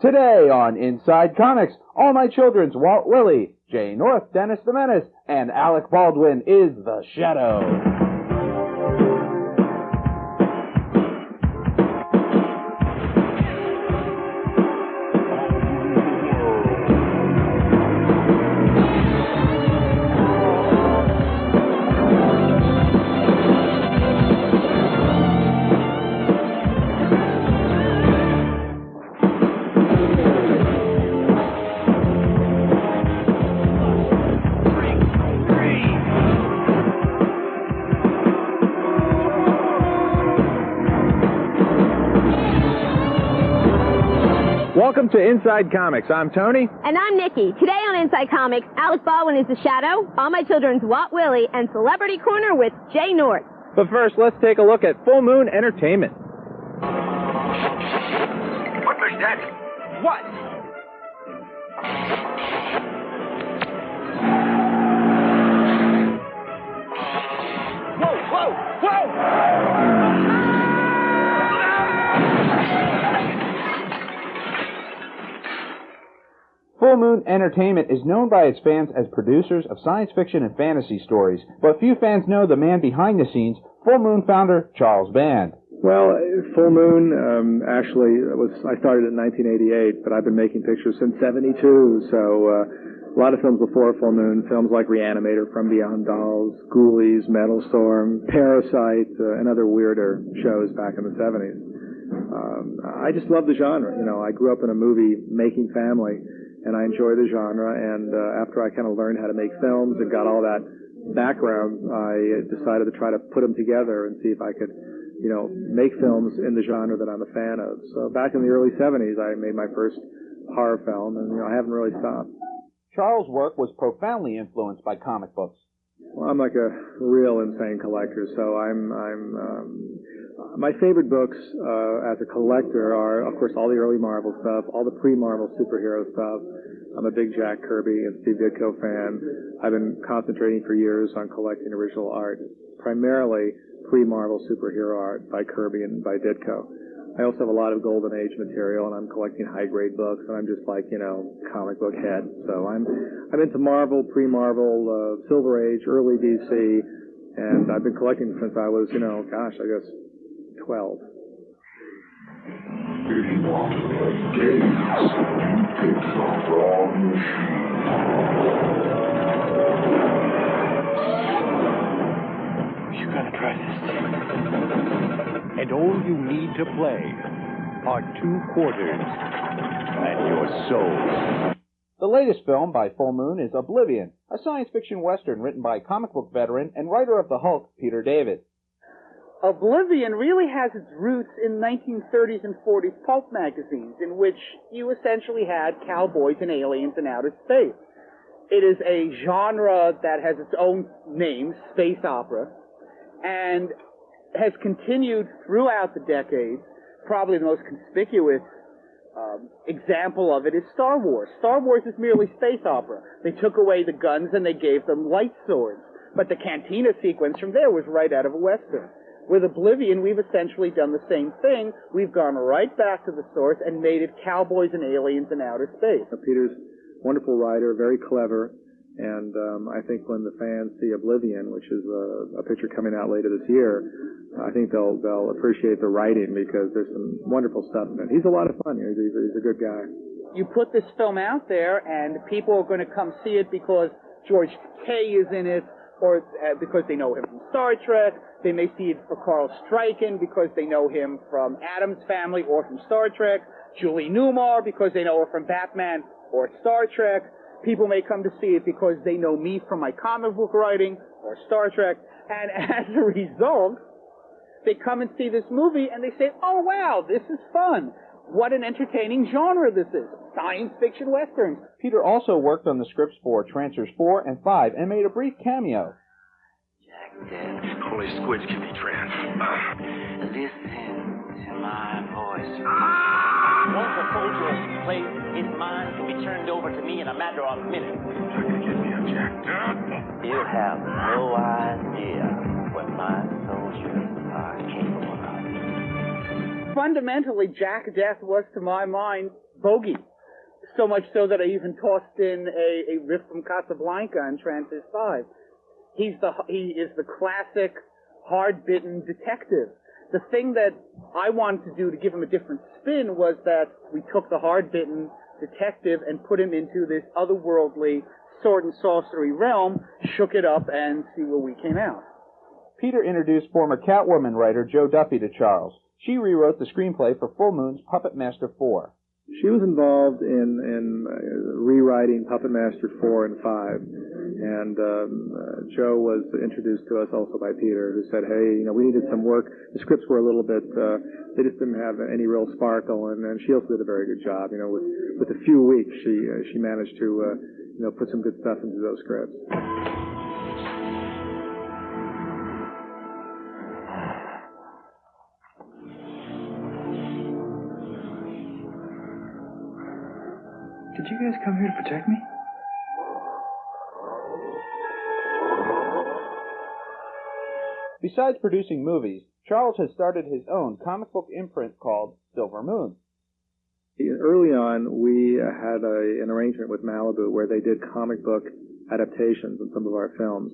Today on Inside Comics, All My Children's Walt Willey, Jay North, Dennis the Menace, and Alec Baldwin is the Shadow. Welcome to Inside Comics. I'm Tony. And I'm Nikki. Today on Inside Comics, Alec Baldwin is the Shadow, All My Children's Walt Willey, and Celebrity Corner with Jay North. But first, let's take a look at Full Moon Entertainment. What was that? What? Whoa, whoa, whoa! Full Moon Entertainment is known by its fans as producers of science fiction and fantasy stories, but few fans know the man behind the scenes, Full Moon founder Charles Band. Well, Full Moon, I started in 1988, but I've been making pictures since 72, so a lot of films before Full Moon, films like Reanimator, From Beyond Dolls, Ghoulies, Metal Storm, Parasite, and other weirder shows back in the 70s. I just love the genre. You know, I grew up in a movie-making family, and I enjoy the genre, and after I kind of learned how to make films and got all that background, I decided to try to put them together and see if I could, you know, make films in the genre that I'm a fan of. So back in the early 70s, I made my first horror film, and, you know, I haven't really stopped. Charles' work was profoundly influenced by comic books. Well, I'm like a real insane collector, so my favorite books as a collector are, of course, all the early Marvel stuff, all the pre-Marvel superhero stuff. I'm a big Jack Kirby and Steve Ditko fan. I've been concentrating for years on collecting original art, primarily pre-Marvel superhero art by Kirby and by Ditko. I also have a lot of Golden Age material, and I'm collecting high-grade books, and I'm just like, you know, comic book head. So I'm into Marvel, pre-Marvel, Silver Age, early DC, and I've been collecting since I was, you know, gosh, I guess 12. You gotta try this. And all you need to play are 2 quarters and your soul. The latest film by Full Moon is Oblivion, a science fiction western written by comic book veteran and writer of The Hulk, Peter David. Oblivion really has its roots in 1930s and 40s pulp magazines, in which you essentially had cowboys and aliens in outer space. It is a genre that has its own name, space opera, and has continued throughout the decades. Probably the most conspicuous example of it is Star Wars. Star Wars is merely space opera. They took away the guns and they gave them light swords. But the cantina sequence from there was right out of a Western. With Oblivion, we've essentially done the same thing. We've gone right back to the source and made it cowboys and aliens in outer space. Peter's a wonderful writer, very clever, and I think when the fans see Oblivion, which is a picture coming out later this year, I think they'll appreciate the writing because there's some wonderful stuff in it. He's a lot of fun. He's a good guy. You put this film out there, and people are going to come see it because George Takei is in it, or because they know him from Star Trek. They may see it for Carl Stryken because they know him from Addams Family or from Star Trek. Julie Newmar because they know her from Batman or Star Trek. People may come to see it because they know me from my comic book writing or Star Trek. And as a result, they come and see this movie and they say, oh, wow, this is fun. What an entertaining genre this is. Science fiction westerns. Peter also worked on the scripts for Trancers 4 and 5 and made a brief cameo. Jack dead. Only squids can be trans. Listen to my voice. Once a soldier's place, his mind can be turned over to me in a matter of minutes. Not gonna get me on Jack. You have no idea what my soldiers are capable of. Fundamentally, Jack Death was, to my mind, bogey. So much so that I even tossed in a riff from Casablanca and Transit 5. He is the classic hard-bitten detective. The thing that I wanted to do to give him a different spin was that we took the hard-bitten detective and put him into this otherworldly sword and sorcery realm, shook it up, and see where we came out. Peter introduced former Catwoman writer Jo Duffy to Charles. She rewrote the screenplay for Full Moon's Puppet Master 4. She was involved in rewriting Puppet Master 4 and 5, and Joe was introduced to us also by Peter, who said, hey, we needed some work. The scripts were a little bit, they just didn't have any real sparkle, and she also did a very good job. With a few weeks, she managed to, put some good stuff into those scripts. Did you guys come here to protect me? Besides producing movies, Charles has started his own comic book imprint called Silver Moon. Early on, we had an arrangement with Malibu where they did comic book adaptations of some of our films.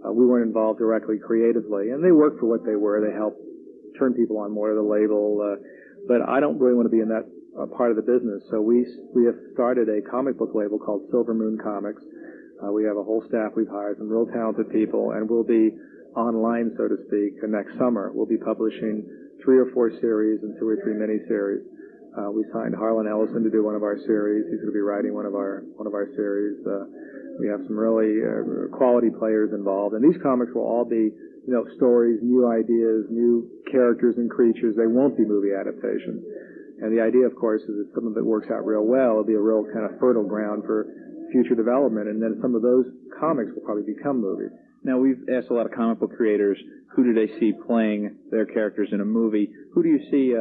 We weren't involved directly creatively, and they worked for what they were. They helped turn people on more to the label, but I don't really want to be in that part of the business. So we have started a comic book label called Silver Moon Comics. We have a whole staff. We've hired some real talented people, and we'll be online, so to speak, next summer. We'll be publishing 3 or 4 series and 2 or 3 miniseries. We signed Harlan Ellison to do one of our series. He's going to be writing one of our series. We have some really quality players involved, and these comics will all be, stories, new ideas, new characters and creatures. They won't be movie adaptations. And the idea, of course, is that some of it works out real well. It'll be a real kind of fertile ground for future development, and then some of those comics will probably become movies. Now, we've asked a lot of comic book creators, who do they see playing their characters in a movie? Who do you see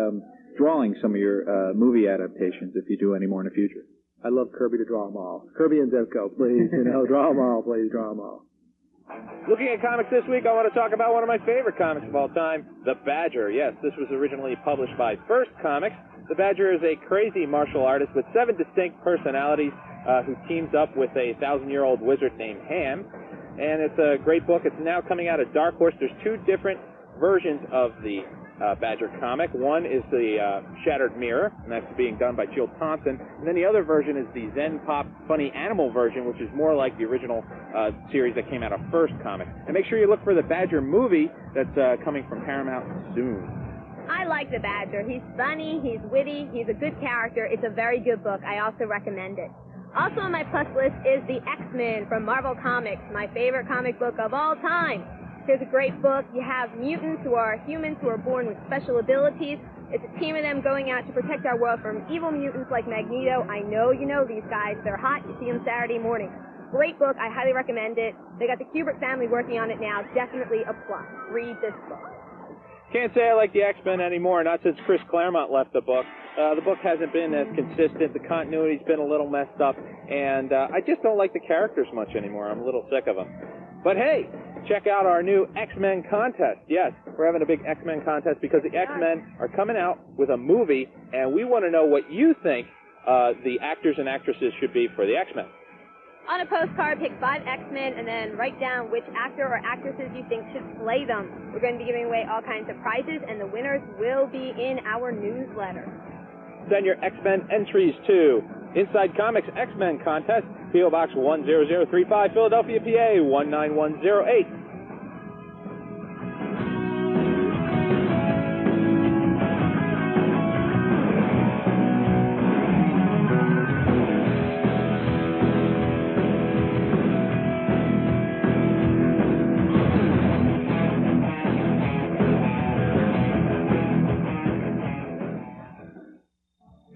drawing some of your movie adaptations, if you do any more in the future? I'd love Kirby to draw them all. Kirby and Zevko, please, draw them all, please, draw them all. Looking at comics this week, I want to talk about one of my favorite comics of all time, The Badger. Yes, this was originally published by First Comics. The Badger is a crazy martial artist with 7 distinct personalities who teams up with a 1,000-year-old wizard named Ham. And it's a great book. It's now coming out of Dark Horse. There's 2 different versions of the Badger comic. One is the Shattered Mirror, and that's being done by Jill Thompson. And then the other version is the Zen Pop Funny Animal version, which is more like the original series that came out of First Comics. And make sure you look for the Badger movie that's coming from Paramount soon. I like the Badger. He's funny, he's witty, he's a good character. It's a very good book. I also recommend it. Also on my plus list is the X-Men from Marvel Comics, my favorite comic book of all time. Here's a great book. You have mutants who are humans who are born with special abilities. It's a team of them going out to protect our world from evil mutants like Magneto. I know you know these guys. They're hot. You see them Saturday morning. Great book. I highly recommend it. They got the Kubert family working on it now. Definitely a plus. Read this book. Can't say I like the X-Men anymore, not since Chris Claremont left the book. The book hasn't been as consistent. The continuity's been a little messed up, and I just don't like the characters much anymore. I'm a little sick of them. But hey, check out our new X-Men contest. Yes, we're having a big X-Men contest because the X-Men are coming out with a movie, and we want to know what you think the actors and actresses should be for the X-Men. On a postcard, pick 5 X-Men and then write down which actor or actresses you think should play them. We're going to be giving away all kinds of prizes, and the winners will be in our newsletter. Send your X-Men entries to Inside Comics X-Men Contest, P.O. Box 10035, Philadelphia, PA 19108.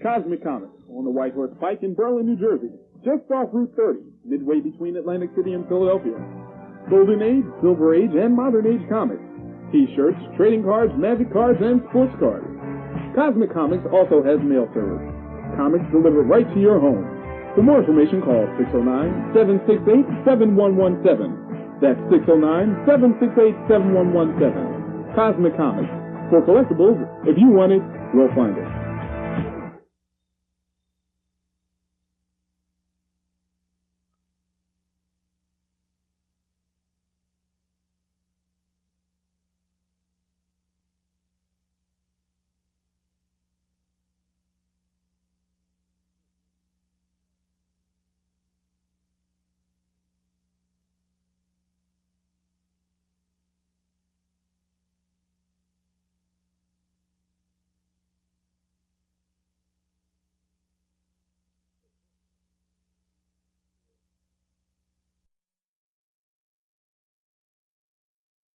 Cosmic Comics on the White Horse Pike in Berlin, New Jersey, just off Route 30, midway between Atlantic City and Philadelphia. Golden Age, Silver Age, and Modern Age comics. T-shirts, trading cards, magic cards, and sports cards. Cosmic Comics also has mail service. Comics delivered right to your home. For more information, call 609-768-7117. That's 609-768-7117. Cosmic Comics. For collectibles, if you want it, we'll find it.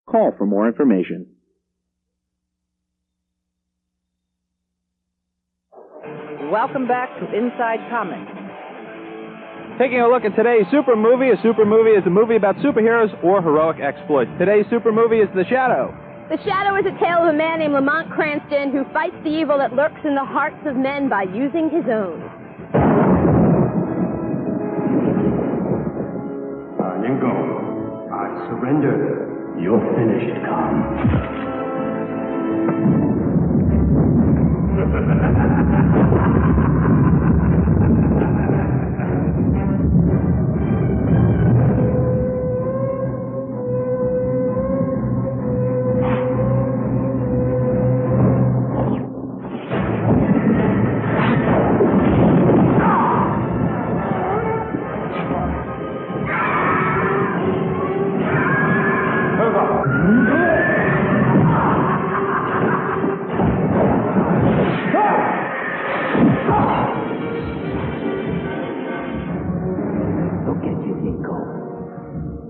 Call for more information. Welcome back to Inside Comics. Taking a look at today's super movie. A super movie is a movie about superheroes or heroic exploits. Today's super movie is The Shadow. The Shadow is a tale of a man named Lamont Cranston who fights the evil that lurks in the hearts of men by using his own. You go. I surrender. You're finished, Khan.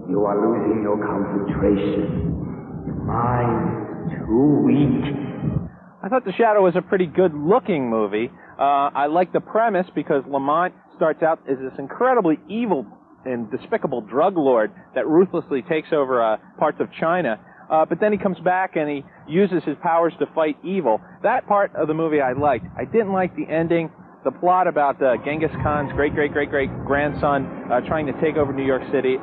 You are losing your concentration. Your mind is too weak. I thought The Shadow was a pretty good-looking movie. I like the premise because Lamont starts out as this incredibly evil and despicable drug lord that ruthlessly takes over parts of China. But then he comes back and he uses his powers to fight evil. That part of the movie I liked. I didn't like the ending. The plot about Genghis Khan's great-great-great-great-grandson trying to take over New York City.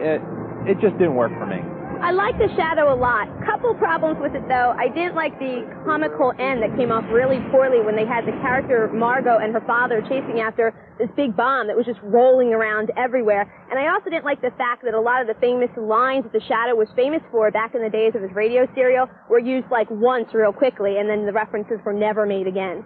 It just didn't work for me. I like The Shadow a lot. Couple problems with it, though. I didn't like the comical end that came off really poorly when they had the character Margot and her father chasing after this big bomb that was just rolling around everywhere. And I also didn't like the fact that a lot of the famous lines that The Shadow was famous for back in the days of his radio serial were used like once real quickly, and then the references were never made again.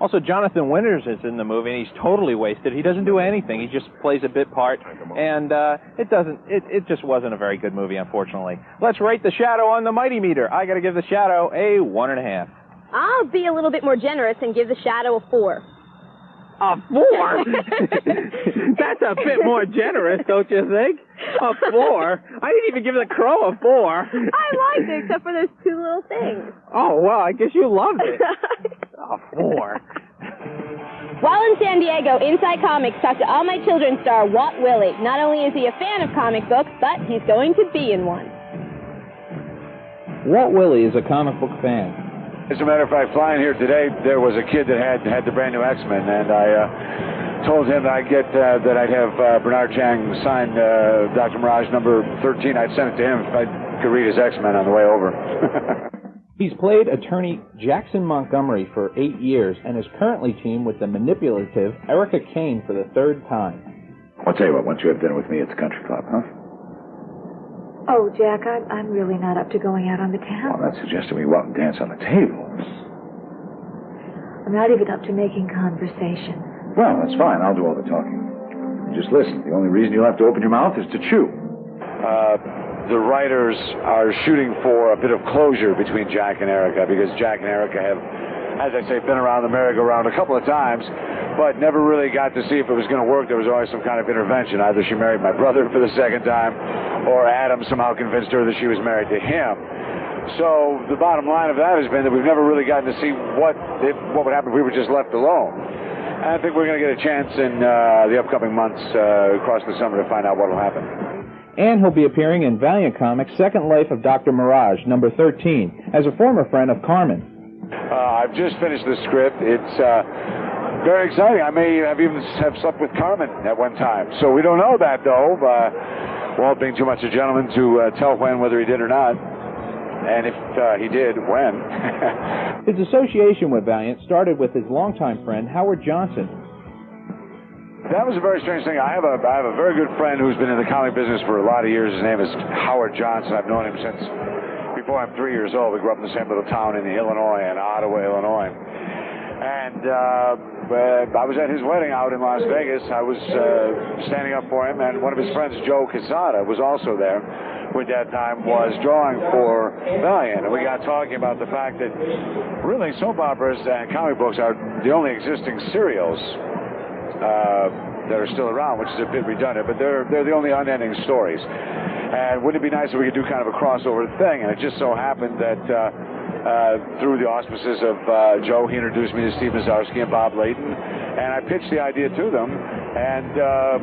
Also, Jonathan Winters is in the movie, and he's totally wasted. He doesn't do anything. He just plays a bit part, and it just wasn't a very good movie, unfortunately. Let's rate The Shadow on the Mighty Meter. I got to give The Shadow a 1.5. I'll be a little bit more generous and give The Shadow a 4. A 4? That's a bit more generous, don't you think? A 4? I didn't even give The Crow a 4. I liked it, except for those two little things. Oh, well, I guess you loved it. A 4. While in San Diego, Inside Comics talked to All My Children star Walt Willey. Not only is he a fan of comic books, but he's going to be in one. Walt Willey is a comic book fan. As a matter of fact, flying here today, there was a kid that had the brand new X-Men, and I told him that I'd have Bernard Chang sign Dr. Mirage number 13. I'd send it to him if I could read his X-Men on the way over. He's played attorney Jackson Montgomery for 8 years and is currently teamed with the manipulative Erica Kane for the 3rd time. I'll tell you what, why don't you have dinner with me at the country club, huh? Oh, Jack, I'm really not up to going out on the town. Well, that suggested we go out and dance on the tables. I'm not even up to making conversation. Well, that's fine. I'll do all the talking. Just listen. The only reason you'll have to open your mouth is to chew. The writers are shooting for a bit of closure between Jack and Erica because Jack and Erica have, as I say, been around the merry-go-round a couple of times, but never really got to see if it was going to work. There was always some kind of intervention. Either she married my brother for the 2nd time, or Adam somehow convinced her that she was married to him. So the bottom line of that has been that we've never really gotten to see what would happen if we were just left alone. And I think we're going to get a chance in the upcoming months across the summer to find out what will happen. And he'll be appearing in Valiant Comics' Second Life of Dr. Mirage, number 13, as a former friend of Carmen. I've just finished the script. It's very exciting. I may have slept with Carmen at one time. So we don't know that, though. Walt being too much a gentleman to tell whether he did or not. And if he did, when. His association with Valiant started with his longtime friend, Howard Johnson. That was a very strange thing. I have a very good friend who's been in the comic business for a lot of years. His name is Howard Johnson. I've known him since before I'm 3 years old. We grew up in the same little town in Illinois, in Ottawa, Illinois. And I was at his wedding out in Las Vegas. I was standing up for him, and one of his friends, Joe Quesada, was also there, who at that time was drawing for Valiant. And we got talking about the fact that really soap operas and comic books are the only existing serials that are still around, which is a bit redundant, but they're the only unending stories. And wouldn't it be nice if we could do kind of a crossover thing? And it just so happened that through the auspices of Joe, he introduced me to Steve Nazarski and Bob Layton, and I pitched the idea to them. And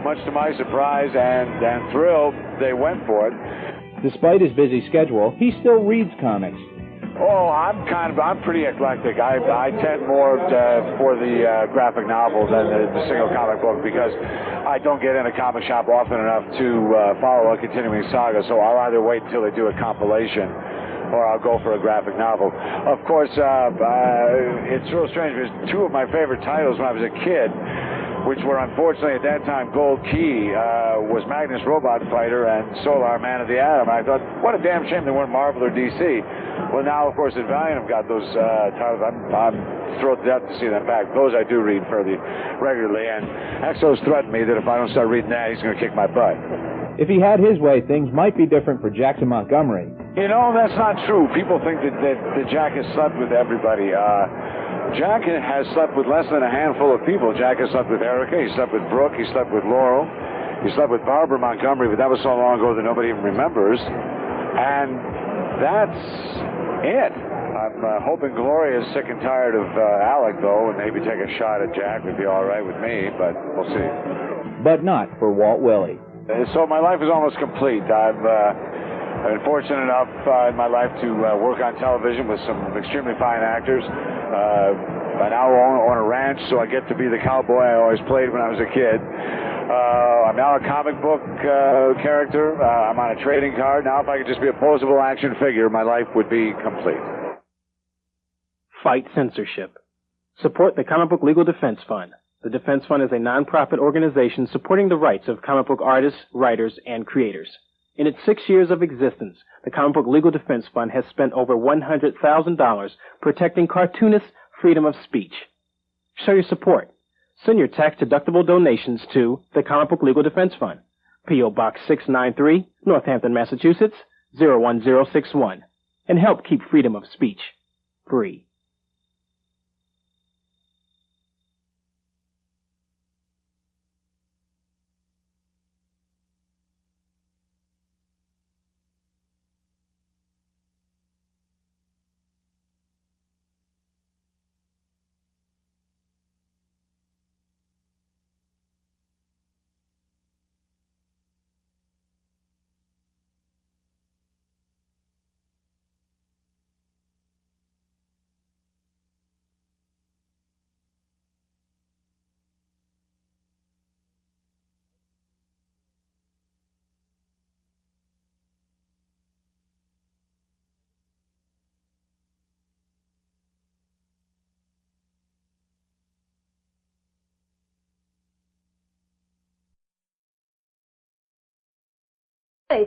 much to my surprise and thrill, they went for it. Despite his busy schedule, he still reads comics. Oh, I'm pretty eclectic. I tend more for the graphic novel than the single comic book because I don't get in a comic shop often enough to follow a continuing saga. So I'll either wait until they do a compilation, or I'll go for a graphic novel. Of course, it's real strange because two of my favorite titles when I was a kid, which were unfortunately at that time Gold Key, was Magnus Robot Fighter and Solar Man of the Atom. I thought, what a damn shame they weren't Marvel or DC. Well, now, of course, at Valiant have got those titles. I'm thrilled to death to see them back. Those I do read fairly regularly, and Exo's threatened me that if I don't start reading that, he's going to kick my butt. If he had his way, things might be different for Jackson Montgomery. You know, that's not true. People think that Jack has slept with everybody. Jack has slept with less than a handful of people. Jack has slept with Erica, he slept with Brooke, he slept with Laurel, he slept with Barbara Montgomery, but that was so long ago that nobody even remembers. And that's it. I'm hoping Gloria is sick and tired of Alec, though, and maybe take a shot at Jack would be all right with me, but we'll see. But not for Walt Willey. So my life is almost complete. I've been fortunate enough in my life to work on television with some extremely fine actors. I now own a ranch, so I get to be the cowboy I always played when I was a kid. I'm now a comic book character. I'm on a trading card. Now, if I could just be a posable action figure, my life would be complete. Fight censorship. Support the Comic Book Legal Defense Fund. The Defense Fund is a non-profit organization supporting the rights of comic book artists, writers, and creators. In its 6 years of existence, the Comic Book Legal Defense Fund has spent over $100,000 protecting cartoonists' freedom of speech. Show your support. Send your tax-deductible donations to the Comic Book Legal Defense Fund, P.O. Box 693, Northampton, Massachusetts, 01061, and help keep freedom of speech free.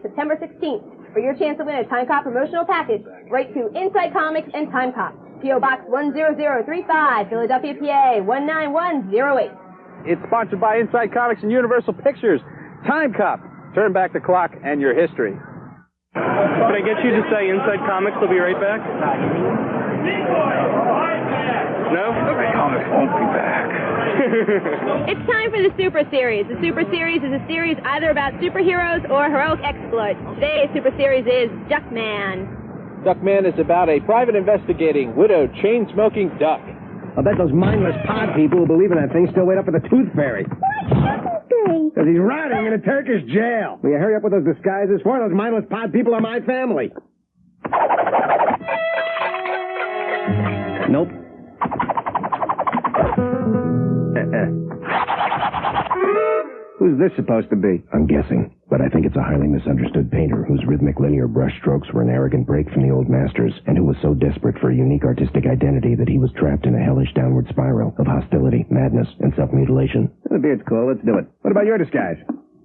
September 16th. For your chance to win a Time Cop promotional package, write to Inside Comics and Time Cop, P.O. Box 10035, Philadelphia, PA 19108. It's sponsored by Inside Comics and Universal Pictures. Time Cop. Turn back the clock and your history. Can I get you to say Inside Comics? They'll be right back. No? Comics won't be back. It's time for the Super Series. The Super Series is a series either about superheroes or heroic exploits. Today's Super Series is Duckman. Duckman is about a private investigating, widowed, chain-smoking duck. I bet those mindless pod people who believe in that thing still wait up for the Tooth Fairy. Because he's rotting in a Turkish jail. Will you hurry up with those disguises? For those mindless pod people are my family. Nope. Who's this supposed to be? I'm guessing, but I think it's a highly misunderstood painter whose rhythmic linear brushstrokes were an arrogant break from the old masters, and who was so desperate for a unique artistic identity that he was trapped in a hellish downward spiral of hostility, madness, and self-mutilation. The beard's cool. Let's do it. What about your disguise?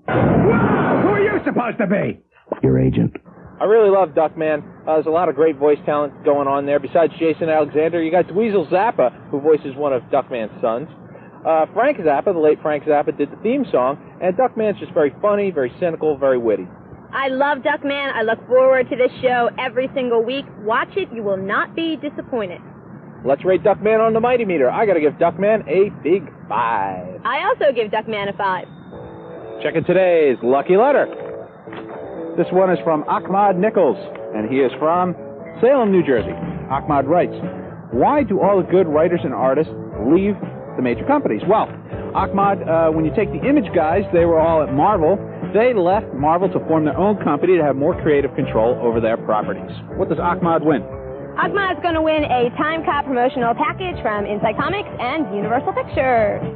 Whoa! Who are you supposed to be? Your agent. I really love Duckman. There's a lot of great voice talent going on there. Besides Jason Alexander, you got Weasel Zappa, who voices one of Duckman's sons. Frank Zappa, the late Frank Zappa, did the theme song, and Duckman's just very funny, very cynical, very witty. I love Duckman. I look forward to this show every single week. Watch it. You will not be disappointed. Let's rate Duckman on the Mighty Meter. I gotta give Duckman a big 5. I also give Duckman a 5. Check in today's Lucky Letter. This one is from Ahmad Nichols, and he is from Salem, New Jersey. Ahmad writes, why do all the good writers and artists leave the major companies? Well, Ahmad, when you take the Image guys, they were all at Marvel. They left Marvel to form their own company to have more creative control over their properties. What does Ahmad win? Ahmad's going to win a Time Cop promotional package from Inside Comics and Universal Pictures.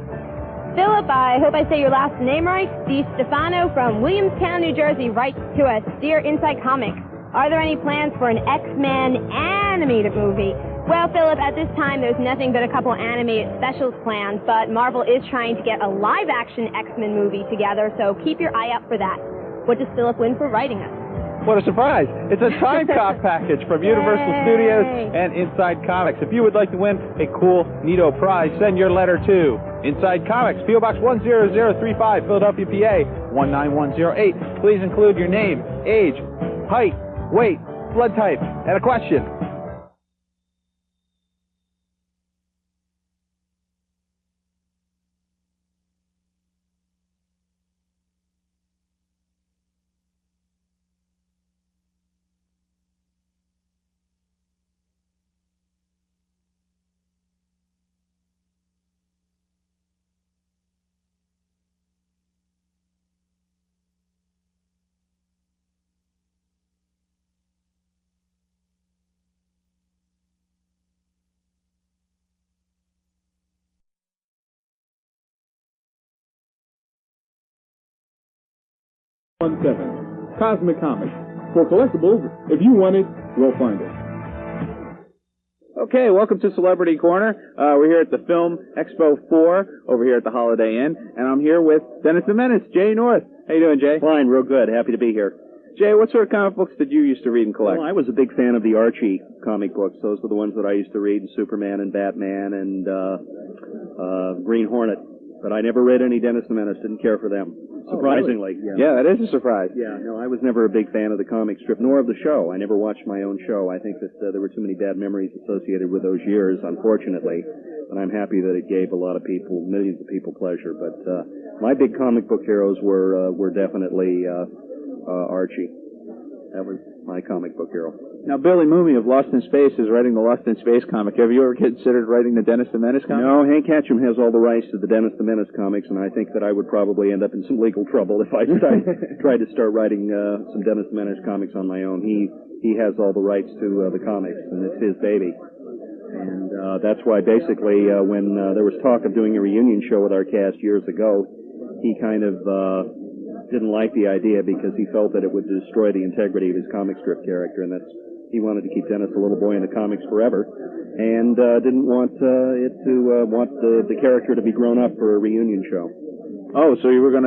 Philip, I hope I say your last name right, Stefano from Williamstown, New Jersey, writes to us, Dear Inside Comics, are there any plans for an X-Men animated movie? Well, Philip, at this time, there's nothing but a couple animated specials planned, but Marvel is trying to get a live-action X-Men movie together, so keep your eye out for that. What does Philip win for writing us? What a surprise. It's a Time Cop package from Universal Studios and Inside Comics. If you would like to win a cool, neato prize, send your letter to Inside Comics, P.O. Box 10035, Philadelphia, PA 19108. Please include your name, age, height, weight, blood type, and a question. Cosmic Comics. For collectibles, if you want it, we'll find it. Okay, welcome to Celebrity Corner. We're here at the Film Expo 4 over here at the Holiday Inn, and I'm here with Dennis the Menace, Jay North. How you doing, Jay? Fine, real good. Happy to be here. Jay, what sort of comic books did you used to read and collect? Well, I was a big fan of the Archie comic books. Those were the ones that I used to read, Superman and Batman and Green Hornet. But I never read any Dennis the Menace. Didn't care for them, surprisingly. Oh, really? Yeah, that is a surprise. Yeah, no, I was never a big fan of the comic strip, nor of the show. I never watched my own show. I think that there were too many bad memories associated with those years, unfortunately. And I'm happy that it gave a lot of people, millions of people, pleasure. But my big comic book heroes were definitely Archie. That was my comic book hero. Now, Billy Mooney of Lost in Space is writing the Lost in Space comic. Have you ever considered writing the Dennis the Menace comic? No, Hank Ketchum has all the rights to the Dennis the Menace comics, and I think that I would probably end up in some legal trouble if I tried to start writing some Dennis the Menace comics on my own. He has all the rights to the comics, and it's his baby. And that's why basically when there was talk of doing a reunion show with our cast years ago, he kind of didn't like the idea because he felt that it would destroy the integrity of his comic strip character, and he wanted to keep Dennis a little boy in the comics forever, and didn't want the character to be grown up for a reunion show. Oh, so were you going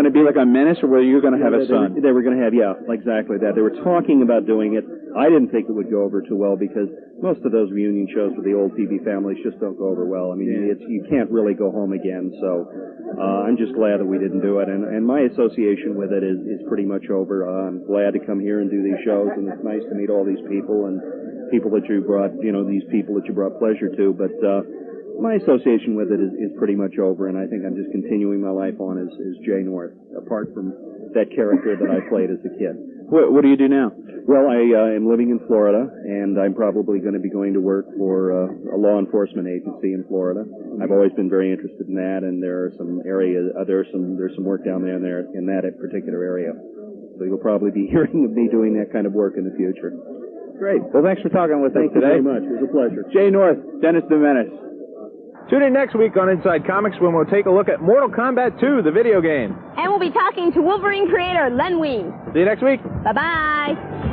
to be like a menace, or were you going to have a son? They were going to have, exactly that. They were talking about doing it. I didn't think it would go over too well because most of those reunion shows with the old TV families just don't go over well. I mean, you can't really go home again, so I'm just glad that we didn't do it. And my association with it is pretty much over. I'm glad to come here and do these shows, and it's nice to meet all these people and people that you brought, these people that you brought pleasure to, but my association with it is pretty much over, and I think I'm just continuing my life on as Jay North, apart from that character that I played as a kid. What do you do now? Well, I am living in Florida, and I'm probably going to be going to work for a law enforcement agency in Florida. I've always been very interested in that, and there are some areas, there's some work down there in that particular area. So you'll probably be hearing of me doing that kind of work in the future. Great. Well, thanks for talking with us today. Thank you very much. It was a pleasure. Jay North, Dennis the Menace. Tune in next week on Inside Comics when we'll take a look at Mortal Kombat 2, the video game. And we'll be talking to Wolverine creator Len Wein. See you next week. Bye-bye.